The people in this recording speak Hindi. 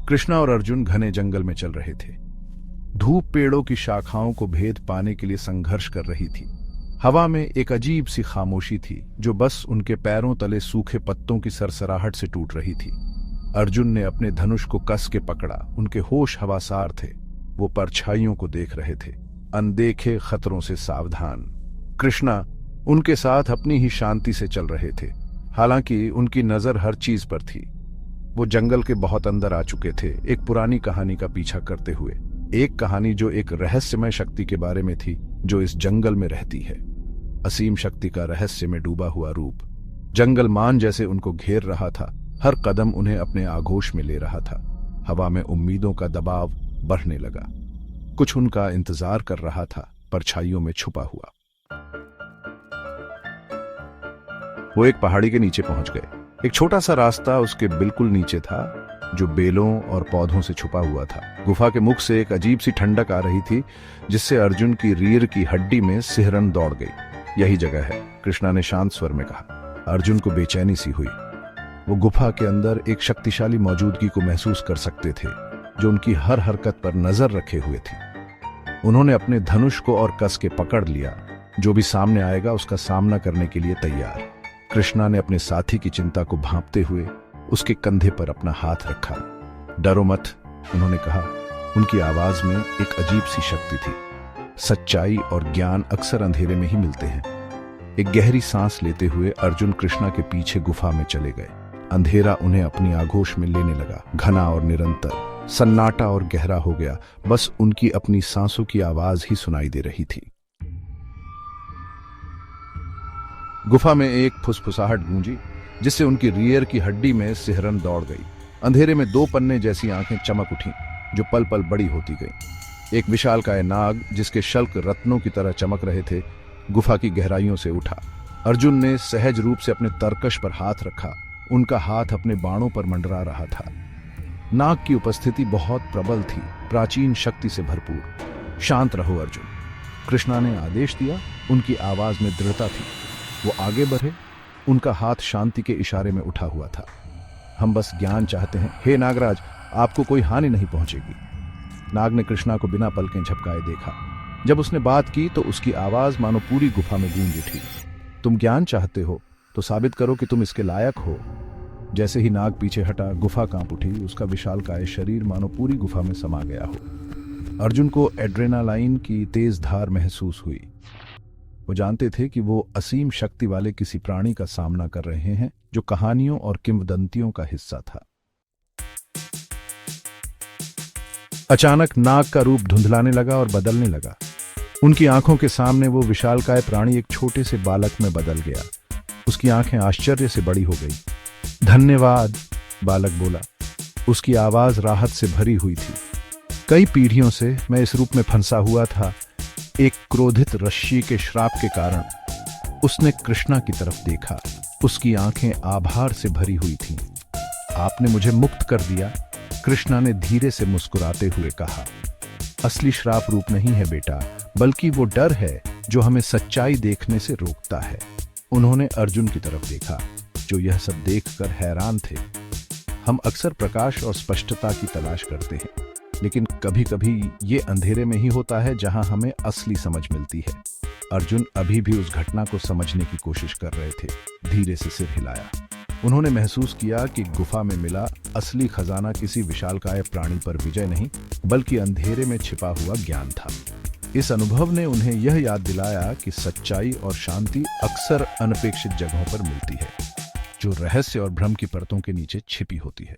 कृष्णा और अर्जुन घने जंगल में चल रहे थे। धूप पेड़ों की शाखाओं को भेद पाने के लिए संघर्ष कर रही थी। हवा में एक अजीब सी खामोशी थी जो बस उनके पैरों तले सूखे पत्तों की सरसराहट से टूट रही थी। अर्जुन ने अपने धनुष को कस के पकड़ा। उनके होश हवासार थे। वो परछाइयों को देख रहे थे, अनदेखे खतरों से सावधान। कृष्णा उनके साथ अपनी ही शांति से चल रहे थे, हालांकि उनकी नजर हर चीज पर थी। वो जंगल के बहुत अंदर आ चुके थे, एक पुरानी कहानी का पीछा करते हुए। एक कहानी जो एक रहस्यमय शक्ति के बारे में थी जो इस जंगल में रहती है। असीम शक्ति का रहस्य में डूबा हुआ रूप। जंगल मान जैसे उनको घेर रहा था, हर कदम उन्हें अपने आगोश में ले रहा था। हवा में उम्मीदों का दबाव बढ़ने लगा। कुछ उनका इंतजार कर रहा था, परछाइयों में छुपा हुआ। वो एक पहाड़ी के नीचे पहुंच गए। एक छोटा सा रास्ता उसके बिल्कुल नीचे था जो बेलों और पौधों से छुपा हुआ था। गुफा के मुख से एक अजीब सी ठंडक आ रही थी जिससे अर्जुन की रीढ़ की हड्डी में सिहरन दौड़ गई। यही जगह है, कृष्णा ने शांत स्वर में कहा। अर्जुन को बेचैनी सी हुई। वो गुफा के अंदर एक शक्तिशाली मौजूदगी को महसूस कर सकते थे जो उनकी हर हरकत पर नजर रखे हुए थी। उन्होंने अपने धनुष को और कस के पकड़ लिया। जो भी सामने आएगा उसका सामना करने के लिए तैयार। कृष्णा ने अपने साथी की चिंता को भांपते हुए उसके कंधे पर अपना हाथ रखा। डरो मत, उन्होंने कहा। उनकी आवाज में एक अजीब सी शक्ति थी। सच्चाई और ज्ञान अक्सर अंधेरे में ही मिलते हैं। एक गहरी सांस लेते हुए अर्जुन कृष्णा के पीछे गुफा में चले गए। अंधेरा उन्हें अपनी आगोश में लेने लगा, घना और निरंतर। सन्नाटा और गहरा हो गया। बस उनकी अपनी सांसों की आवाज ही सुनाई दे रही थी। गुफा में एक फुसफुसाहट गूंजी जिससे उनकी रीढ़ की हड्डी में सिहरन दौड़ गई। अंधेरे में दो पन्ने जैसी आंखें चमक उठीं जो पल पल बड़ी होती गईं। एक विशालकाय नाग जिसके शल्क रत्नों की तरह चमक रहे थे गुफा की गहराइयों से उठा। अर्जुन ने सहज रूप से अपने तरकश पर हाथ रखा। उनका हाथ अपने बाणों पर मंडरा रहा था। नाग की उपस्थिति बहुत प्रबल थी, प्राचीन शक्ति से भरपूर। शांत रहो अर्जुन, कृष्णा ने आदेश दिया। उनकी आवाज में दृढ़ता थी। वो आगे बढ़े। उनका हाथ शांति के इशारे में उठा हुआ था। हम बस ज्ञान चाहते हैं, हे नागराज, आपको कोई हानि नहीं पहुंचेगी। नाग ने कृष्णा को बिना पलकें झपकाए देखा। जब उसने बात की तो उसकी आवाज मानो पूरी गुफा में गूंज उठी। तुम ज्ञान चाहते हो तो साबित करो कि तुम इसके लायक हो। जैसे ही नाग पीछे हटा, गुफा कांप उठी। उसका विशालकाय शरीर मानो पूरी गुफा में समा गया हो। अर्जुन को एड्रेनालाइन की तेज धार महसूस हुई। वो जानते थे कि वो असीम शक्ति वाले किसी प्राणी का सामना कर रहे हैं जो कहानियों और किंवदंतियों का हिस्सा था। अचानक नाग का रूप धुंधलाने लगा और बदलने लगा। उनकी आंखों के सामने वो विशालकाय प्राणी एक छोटे से बालक में बदल गया। उसकी आंखें आश्चर्य से बड़ी हो गई। धन्यवाद, बालक बोला। उसकी आवाज राहत से भरी हुई थी। कई पीढ़ियों से मैं इस रूप में फंसा हुआ था। एक क्रोधित ऋषि के श्राप के कारण। उसने कृष्णा की तरफ देखा। उसकी आंखें आभार से भरी हुई थीं। आपने मुझे मुक्त कर दिया, कृष्णा ने धीरे से मुस्कुराते हुए कहा। असली श्राप रूप नहीं है बेटा, बल्कि वो डर है जो हमें सच्चाई देखने से रोकता है। उन्होंने अर्जुन की तरफ देखा जो यह सब देखकर हैरान थे। हम अक्सर प्रकाश और स्पष्टता की तलाश करते हैं, लेकिन कभी कभी ये अंधेरे में ही होता है जहां हमें असली समझ मिलती है। अर्जुन अभी भी उस घटना को समझने की कोशिश कर रहे थे। धीरे से सिर हिलाया। उन्होंने महसूस किया कि गुफा में मिला असली खजाना किसी विशालकाय प्राणी पर विजय नहीं, बल्कि अंधेरे में छिपा हुआ ज्ञान था। इस अनुभव ने उन्हें यह याद दिलाया कि सच्चाई और शांति अक्सर अनपेक्षित जगहों पर मिलती है, जो रहस्य और भ्रम की परतों के नीचे छिपी होती है।